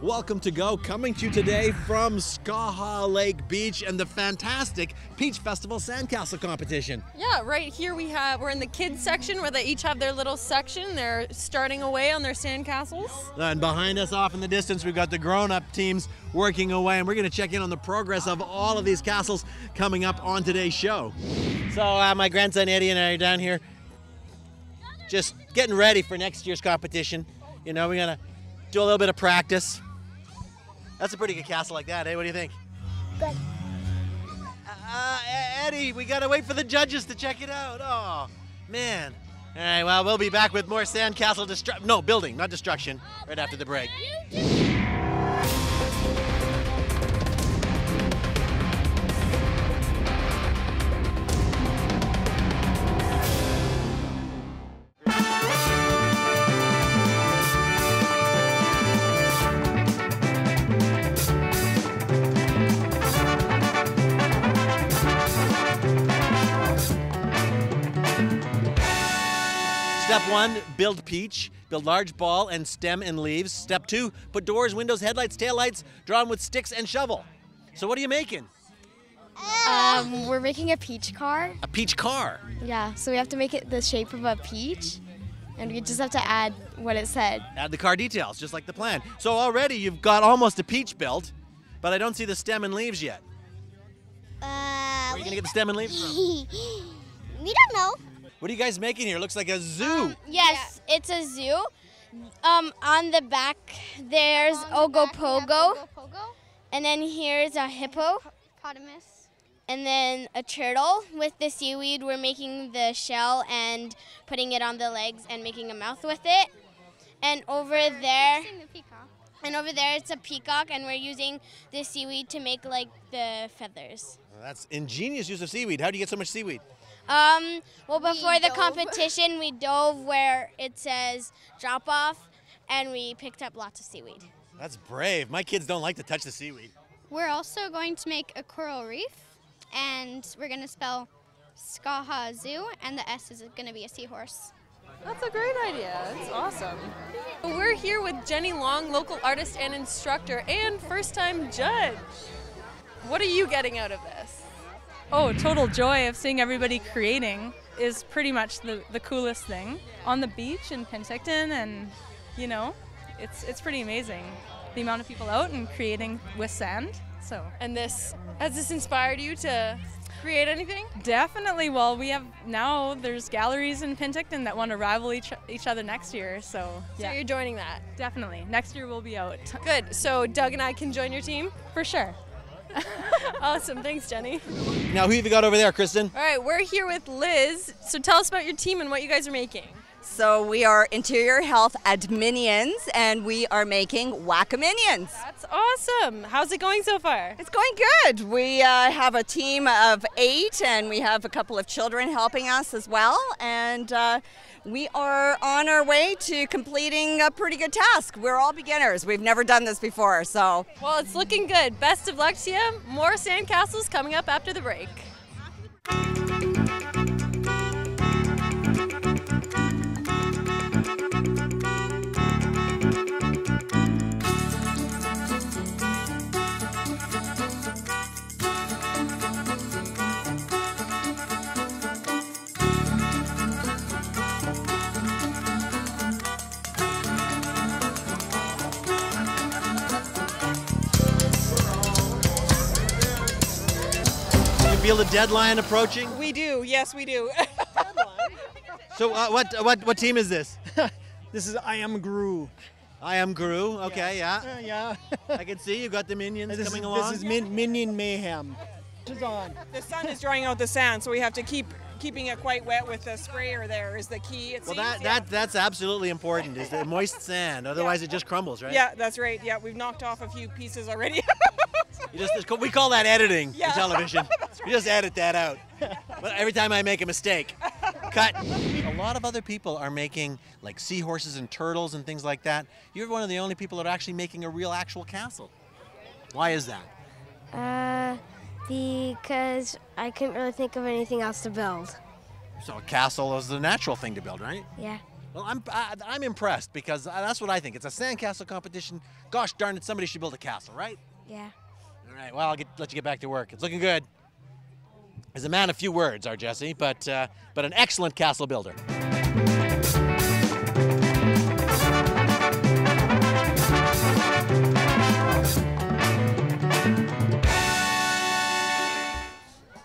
Welcome to Go, coming to you today from Skaha Lake Beach and the fantastic Peach Festival Sandcastle Competition. Yeah, right here we're in the kids section where they each have their little section. They're starting away on their sandcastles. And behind us off in the distance, we've got the grown-up teams working away, and we're going to check in on the progress of all of these castles coming up on today's show. So my grandson Eddie and I are down here just getting ready for next year's competition. You know, we're going to do a little bit of practice. That's a pretty good castle like that, eh? What do you think? Good. Eddie, we gotta wait for the judges to check it out. Oh, man. All right, well, we'll be back with more sandcastle building, not destruction, right after the break. Step 1, build peach. Build large ball and stem and leaves. Step 2, put doors, windows, headlights, taillights, drawn with sticks and shovel. So what are you making? We're making a peach car. A peach car. Yeah, so we have to make it the shape of a peach, and we just have to add what it said. Add the car details, just like the plan. So already you've got almost a peach built, but I don't see the stem and leaves yet. Where are you gonna get the stem and leaves from? We don't know. What are you guys making here? Looks like a zoo. Yes, it's a zoo. On the back, there's Ogopogo. And then here's a hippopotamus. And then a turtle. With the seaweed, we're making the shell and putting it on the legs and making a mouth with it. And over there, it's a peacock, and we're using the seaweed to make like the feathers. Well, that's ingenious use of seaweed. How do you get so much seaweed? Well, before the competition, we dove where it says drop off, and we picked up lots of seaweed. That's brave. My kids don't like to touch the seaweed. We're also going to make a coral reef, and we're going to spell Skaha Zoo, and the S is going to be a seahorse. That's a great idea. It's awesome. We're here with Jenny Long, local artist and instructor, and first-time judge. What are you getting out of this? Oh, total joy of seeing everybody creating is pretty much the coolest thing. On the beach in Penticton, and you know, it's pretty amazing. The amount of people out and creating with sand, so. And has this inspired you to create anything? Definitely. Well, there's galleries in Penticton that want to rival each other next year, so yeah. So you're joining that? Definitely. Next year we'll be out. Good. So Doug and I can join your team? For sure. Awesome. Thanks, Jenny. Now, who have you got over there, Kristin? All right, we're here with Liz. So tell us about your team and what you guys are making. So we are Interior Health Adminions, and we are making Whack-A-Minions. That's awesome. How's it going so far? It's going good. We have a team of 8, and we have a couple of children helping us as well. And we are on our way to completing a pretty good task. We're all beginners. We've never done this before, so. Well, it's looking good. Best of luck to you. More sandcastles coming up after the break. Feel the deadline approaching? We do, yes we do. So what team is this? This is I Am Gru. I Am Gru, okay, yeah. Yeah. I can see you've got the minions coming along. This is Minion Mayhem. It's on. The sun is drying out the sand, so we have to keeping it quite wet with the sprayer there is the key, it seems. That's absolutely important, is the moist sand, otherwise it just crumbles, right? Yeah, that's right. Yeah, we've knocked off a few pieces already. We call that editing Yeah. in television. That's right. You just edit that out. But every time I make a mistake, cut. A lot of other people are making like seahorses and turtles and things like that. You're one of the only people that are actually making a real actual castle. Why is that? Because I couldn't really think of anything else to build. So a castle is the natural thing to build, right? Yeah. Well, I'm impressed because that's what I think. It's a sandcastle competition. Gosh darn it, somebody should build a castle, right? Yeah. All right, well, let you get back to work. It's looking good. He's a man of few words, our Jesse, but an excellent castle builder.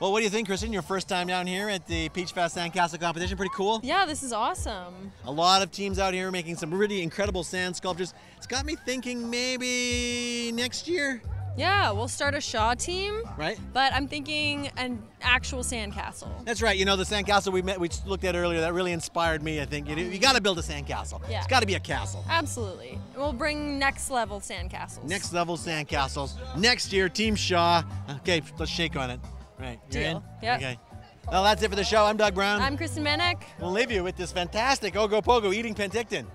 Well, what do you think, Kristin? Your first time down here at the Peach Fest Sandcastle Competition. Pretty cool? Yeah, this is awesome. A lot of teams out here making some really incredible sand sculptures. It's got me thinking maybe next year. Yeah, we'll start a Shaw team. Right. But I'm thinking an actual sandcastle. That's right. You know, the sandcastle we looked at earlier, that really inspired me, I think. You got to build a sandcastle. Yeah. It's got to be a castle. Absolutely. We'll bring next level sandcastles. Next level sandcastles. Next year, Team Shaw. Okay, let's shake on it. Right. You're Deal. in? Yep. Okay. Well, that's it for the show. I'm Doug Brown. I'm Kristin Manek. We'll leave you with this fantastic Ogopogo eating Penticton.